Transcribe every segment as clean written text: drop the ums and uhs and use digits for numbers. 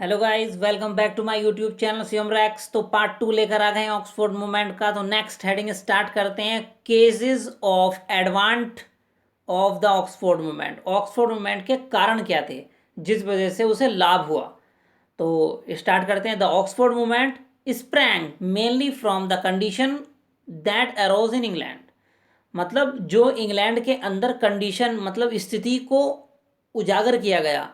Hello guys, welcome back to my YouTube channel Shivam रैक्स। तो part 2 लेकर आ गए हैं ऑक्सफोर्ड मूवमेंट का। तो नेक्स्ट हेडिंग स्टार्ट करते हैं, cases of एडवांट of the Oxford movement. Oxford movement के कारण क्या थे जिस वजह से उसे लाभ हुआ। तो स्टार्ट करते हैं। The Oxford movement sprang mainly from the condition that arose in England. मतलब जो इंग्लैंड के अंदर कंडीशन, मतलब स्थिति को उजागर किया गया,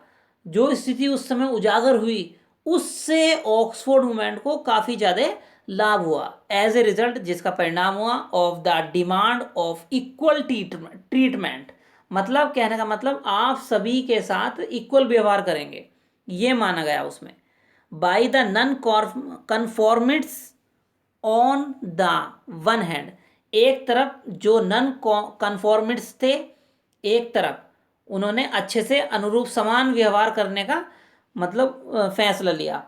जो स्थिति उस समय उजागर हुई, उससे ऑक्सफोर्ड मूवमेंट को काफ़ी ज़्यादा लाभ हुआ। एज ए रिजल्ट, जिसका परिणाम हुआ of the demand of equal treatment. मतलब कहने का मतलब आप सभी के साथ इक्वल व्यवहार करेंगे, ये माना गया उसमें। By the non conformists on the one hand, एक तरफ जो नन कन्फॉर्मिट्स थे, एक तरफ उन्होंने अच्छे से अनुरूप समान व्यवहार करने का मतलब फैसला लिया।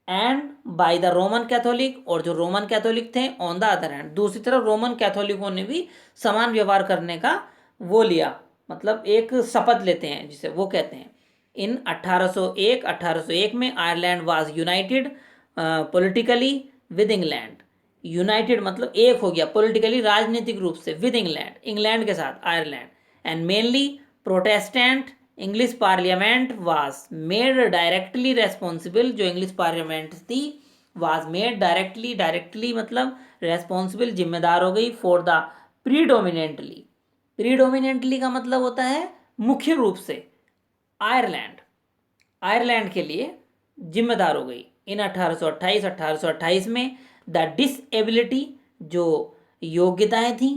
And by the Roman Catholic, और जो रोमन कैथोलिक थे ऑन द अदर हैंड, दूसरी तरफ रोमन कैथोलिकों ने भी समान व्यवहार करने का वो लिया, मतलब एक शपथ लेते हैं जिसे वो कहते हैं। इन 1801 में Ireland was United politically with England. United मतलब एक हो गया पॉलिटिकली, राजनीतिक रूप से, विद इंग्लैंड, इंग्लैंड के साथ Ireland. And mainly Protestant English parliament was made directly responsible. जो इंग्लिश पार्लियामेंट थी वाज मेड डायरेक्टली, डायरेक्टली मतलब रेस्पॉन्सिबल, जिम्मेदार हो गई, फॉर द प्रीडोमिनेंटली। प्रीडोमिनेंटली का मतलब होता है मुख्य रूप से, आयरलैंड, आयरलैंड के लिए जिम्मेदार हो गई। इन 1828 में द डिसएबिलिटी, जो योग्यताएं थी,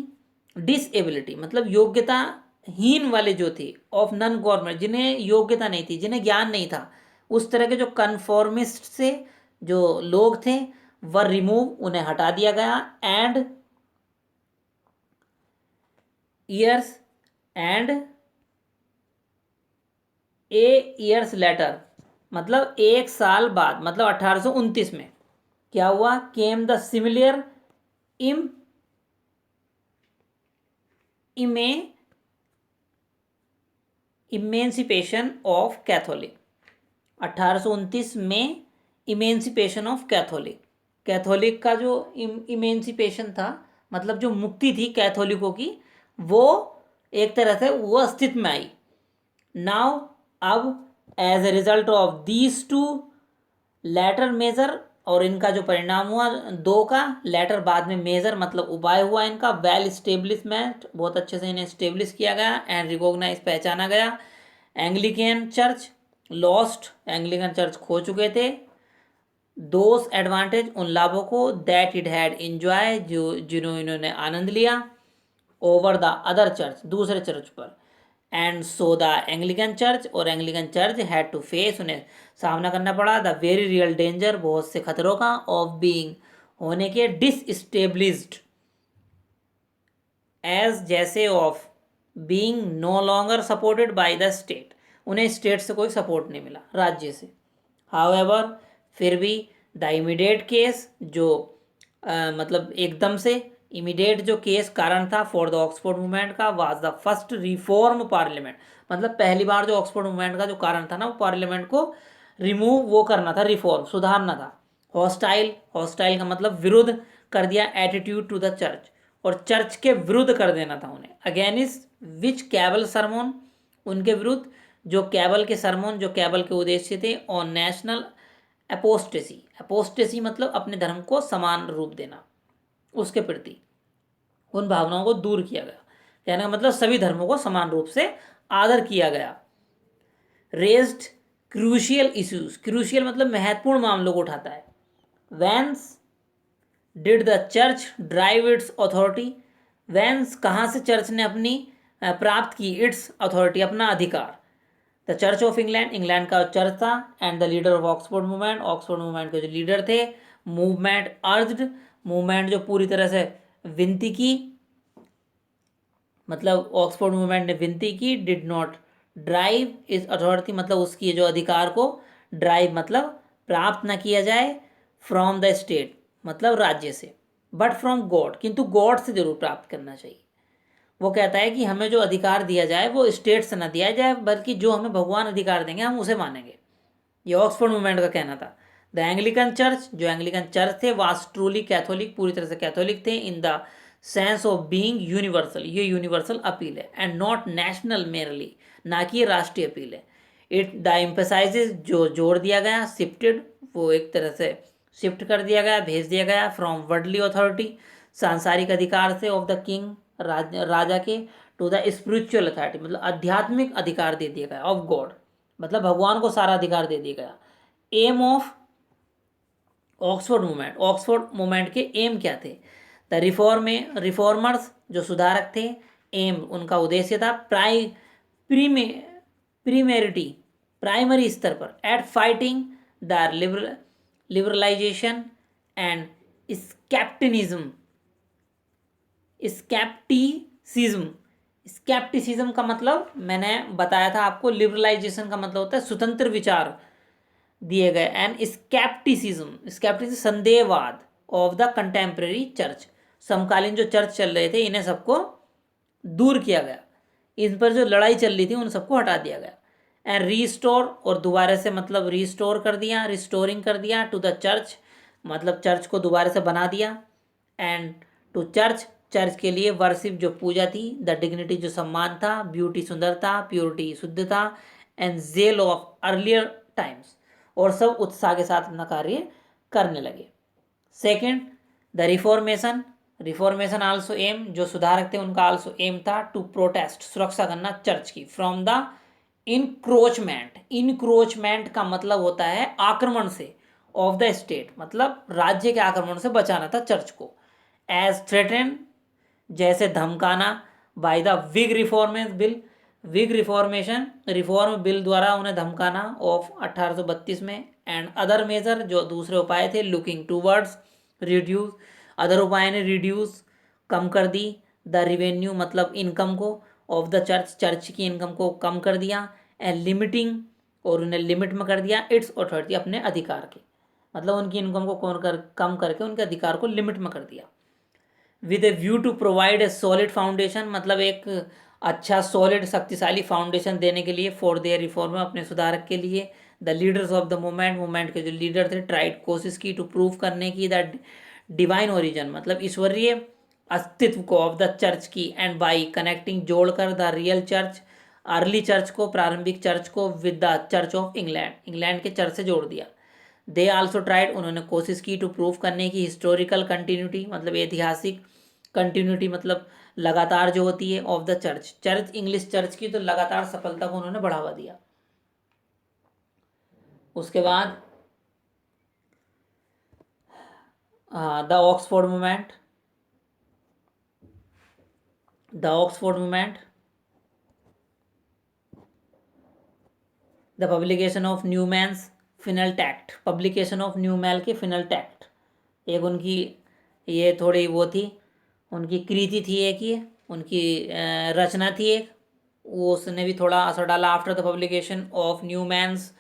डिसएबिलिटी मतलब योग्यताहीन वाले जो थे, ऑफ नन गवर्नमेंट, जिन्हें योग्यता नहीं थी, जिन्हें ज्ञान नहीं था, उस तरह के जो कन्फॉर्मिस्ट से जो लोग थे, वर रिमूव, उन्हें हटा दिया गया। And years and years later, मतलब एक साल बाद, मतलब 1829 में क्या हुआ, केम द सिमिलियर इम इमे इमेंसिपेशन ऑफ कैथोलिक। 1829 में इमेंसिपेशन ऑफ कैथोलिक, कैथोलिक का जो इमेंसिपेशन था, मतलब जो मुक्ति थी कैथोलिकों की, वो एक तरह से वो अस्तित्व में आई। नाउ, अब as a result of these two latter major, और इनका जो परिणाम हुआ दो का, लेटर बाद में, मेजर मतलब उपाय हुआ इनका, वेल स्टेब्लिशमेंट, बहुत अच्छे से इन्हें स्टेब्लिश किया गया, एंड रिकॉग्नाइज, पहचाना गया। Anglican church lost, Anglican church खो चुके थे, दोस एडवांटेज, उन लाभों को, दैट इट हैड इंजॉय, जो जिन्होंने इन्होंने आनंद लिया, ओवर द अदर चर्च, दूसरे चर्च पर। And so the Anglican church, और Anglican church had to face, उन्हें सामना करना पड़ा, द वेरी रियल डेंजर, बहुत से खतरों का, ऑफ बीइंग, होने के, डिसस्टेब्लिश्ड, एज जैसे, of being no longer supported by the state, उन्हें स्टेट से कोई सपोर्ट नहीं मिला, राज्य से। हाउएवर, फिर भी द इमीडिएट केस, जो मतलब एकदम से इमीडिएट जो केस कारण था फॉर द ऑक्सफोर्ड मूवमेंट का, was the first reform parliament. मतलब पहली बार जो ऑक्सफोर्ड मूवमेंट का जो कारण था ना, वो पार्लियामेंट को रिमूव वो करना था, रिफॉर्म, सुधारना था। हॉस्टाइल, हॉस्टाइल का मतलब विरुद्ध कर दिया, एटीट्यूड टू द चर्च, और चर्च के विरुद्ध कर देना था उन्हें। अगेंस्ट विच कैबल सरमोन, उनके विरुद्ध जो कैबल के सरमोन, जो कैबल के उद्देश्य थे, ऑन नेशनल अपोस्टेसी, अपोस्टेसी मतलब अपने धर्म को समान रूप देना, उसके प्रति उन भावनाओं को दूर किया गया। कहने का मतलब सभी धर्मों को समान रूप से आदर किया गया। रेज्ड क्रूशियल इश्यूज, क्रूशियल मतलब महत्वपूर्ण मामलों को उठाता है। Whence did the church derive its authority, whence कहाँ से चर्च ने अपनी प्राप्त की इट्स अथॉरिटी, अपना अधिकार। The church of England, England का चर्च था, and the leader of Oxford movement, Oxford movement के जो लीडर थे। मूवमेंट अर्ज्ड, मूवमेंट जो पूरी तरह से विनती की, मतलब ऑक्सफोर्ड मूवमेंट ने विनती की, डिड नॉट ड्राइव इस अथॉरिटी, मतलब उसकी जो अधिकार को, ड्राइव मतलब प्राप्त न किया जाए, फ्रॉम द स्टेट मतलब राज्य से, बट फ्रॉम गॉड, किंतु गॉड से जरूर प्राप्त करना चाहिए। वो कहता है कि हमें जो अधिकार दिया जाए वो स्टेट से ना दिया जाए, बल्कि जो हमें भगवान अधिकार देंगे हम उसे मानेंगे। ये ऑक्सफोर्ड मूवमेंट का कहना था। द एंग्लिकन चर्च, जो एंग्लिकन चर्च थे, वाज ट्रूली कैथोलिक, पूरी तरह से कैथोलिक थे, in the sense of being universal, ये यूनिवर्सल अपील है, एंड नॉट नेशनल मेरली, ना कि राष्ट्रीय अपील है। इट द एम्फेसाइजेस, जो जोड़ दिया गया, शिफ्टेड, वो एक तरह से शिफ्ट कर दिया गया, भेज दिया गया, फ्रॉम वर्डली अथॉरिटी, सांसारिक अधिकार से, ऑफ द किंग, राजा के, टू द स्पिरिचुअल अथॉरिटी, मतलब आध्यात्मिक अधिकार दे दिया गया, ऑफ गॉड, मतलब भगवान को सारा अधिकार दे दिया गया। Aim of Oxford movement, Oxford movement के एम क्या थे? द रिफॉर्मर्स, जो सुधारक थे, एम उनका उद्देश्य था प्रीमेरिटी, प्राइमरी स्तर पर, at fighting the liberalisation and scepticism, scepticism, scepticism का मतलब मैंने बताया था आपको, लिबरलाइजेशन का मतलब होता है स्वतंत्र विचार दिए गए, एंड स्केप्टिसिज्म संदेहवाद ऑफ द कंटेम्प्रेरी चर्च, समकालीन जो चर्च चल रहे थे इन्हें सबको दूर किया गया, इन पर जो लड़ाई चल रही थी उन सबको हटा दिया गया। एंड रीस्टोर, और दोबारा से मतलब रीस्टोर कर दिया, रिस्टोरिंग कर दिया, टू द चर्च, मतलब चर्च को दोबारा से बना दिया, एंड टू चर्च, चर्च के लिए वर्शिप, जो पूजा थी, द डिग्निटी, जो सम्मान था, ब्यूटी, सुंदरता, प्योरिटी, शुद्धता, and zeal of earlier times, और सब उत्साह के साथ अपना कार्य करने लगे। Second, the reformation, reformation also aim, जो सुधारक थे उनका आल्सो एम था टू प्रोटेस्ट, सुरक्षा करना चर्च की, फ्रॉम द इनक्रोचमेंट, इनक्रोचमेंट का मतलब होता है आक्रमण से, ऑफ द स्टेट, मतलब राज्य के आक्रमण से बचाना था चर्च को, एज थ्रेटन, जैसे धमकाना, by the Whig reformation bill, Whig reform bill द्वारा उन्हें धमकाना, ऑफ 1832 में, एंड अदर मेजर, जो दूसरे उपाय थे, लुकिंग टूवर्ड्स रिड्यूस, अदर उपाय ने रिड्यूस, कम कर दी, द रिवेन्यू, मतलब इनकम को, ऑफ द चर्च, चर्च की इनकम को कम कर दिया, एंड लिमिटिंग, और उन्हें लिमिट में कर दिया, इट्स अथॉरिटी, अपने अधिकार के, मतलब उनकी इनकम को कम करके उनके अधिकार को लिमिट में कर दिया। With a view to provide a solid foundation, मतलब एक अच्छा सॉलिड शक्तिशाली फाउंडेशन देने के लिए, फॉर देयर रिफॉर्म, अपने सुधारक के लिए। The leaders of the movement के जो लीडर थे, ट्राइड, कोशिश की, टू प्रूव करने की, द डिवाइन ओरिजिन, मतलब ईश्वरीय अस्तित्व को, ऑफ द चर्च की, एंड बाई कनेक्टिंग, जोड़कर, the real church, early church को, प्रारंभिक चर्च को, with the church of England, England के चर्च से जोड़ दिया। दे आल्सो ट्राइड, उन्होंने कोशिश की, टू प्रूव करने की, हिस्टोरिकल कंटिन्यूटी, मतलब ऐतिहासिक कंटिन्यूटी, मतलब लगातार जो होती है, of the church, church English church की, तो लगातार सफलता को उन्होंने बढ़ावा दिया। उसके बाद the Oxford movement, the Oxford movement, the publication of Newman's final tract, publication of Newman के फिनल टैक्ट, एक उनकी ये थोड़ी वो थी, उनकी कृति थी, एक ये उनकी रचना थी एक, वो उसने भी थोड़ा असर डाला। After the publication of Newman's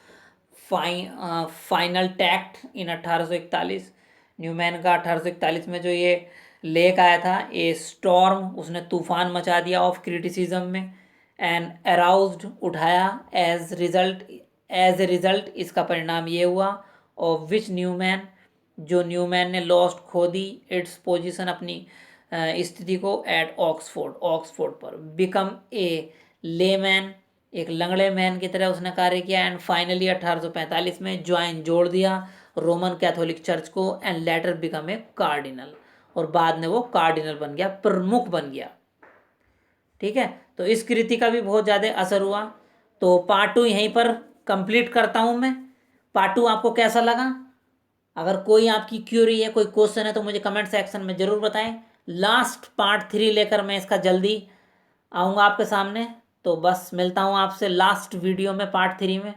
final tract in 1841, Newman का 1841 में जो ये लेख आया था, ए स्टॉर्म, उसने तूफान मचा दिया, ऑफ क्रिटिसिज्म में, एंड अराउज्ड, उठाया, एज ए रिजल्ट, इसका परिणाम ये हुआ, ऑफ विच न्यूमैन, जो न्यूमैन ने लॉस्ट, खो दी, इट्स पोजीशन, अपनी स्थिति को, एट ऑक्सफोर्ड, ऑक्सफोर्ड पर, बिकम ए लेमैन, एक लंगड़े मैन की तरह उसने कार्य किया, एंड फाइनली 1845 में ज्वाइन, जोड़ दिया रोमन कैथोलिक चर्च को, and later become a cardinal, और बाद में वो कार्डिनल बन गया, प्रमुख बन गया। ठीक है, तो इस कृति का भी बहुत ज़्यादा असर हुआ। तो पार्ट 2 यहीं पर कंप्लीट करता हूँ मैं। पार्ट 2 आपको कैसा लगा? अगर कोई आपकी क्यूरी है, कोई क्वेश्चन है, तो मुझे कमेंट सेक्शन में ज़रूर बताएं। लास्ट पार्ट 3 लेकर मैं इसका जल्दी आऊँगा आपके सामने। तो बस मिलता हूँ आपसे लास्ट वीडियो में, पार्ट 3 में।